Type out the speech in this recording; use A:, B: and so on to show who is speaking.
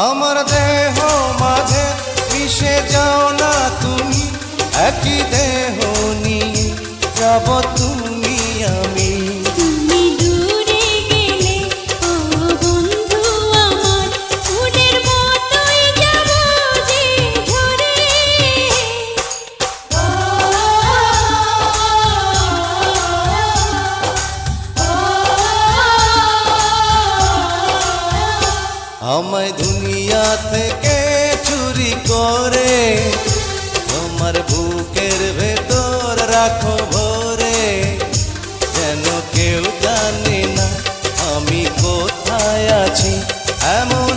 A: আমার দেহ মাঝে মিশে যাও না তুমি, একই দেহ নিয়ে যাব তুমি আমি।
B: তুমি দূরে গেলে ও বন্ধু আমার, ফুলের মতোই যাব যে ঝরে।
A: আমায় দুনিয়া থেকে চুরি করে তোমার বুকের ভেতর রাখো ভরে, যেন কেউ জানে না আমি কোথায় আছি, এমন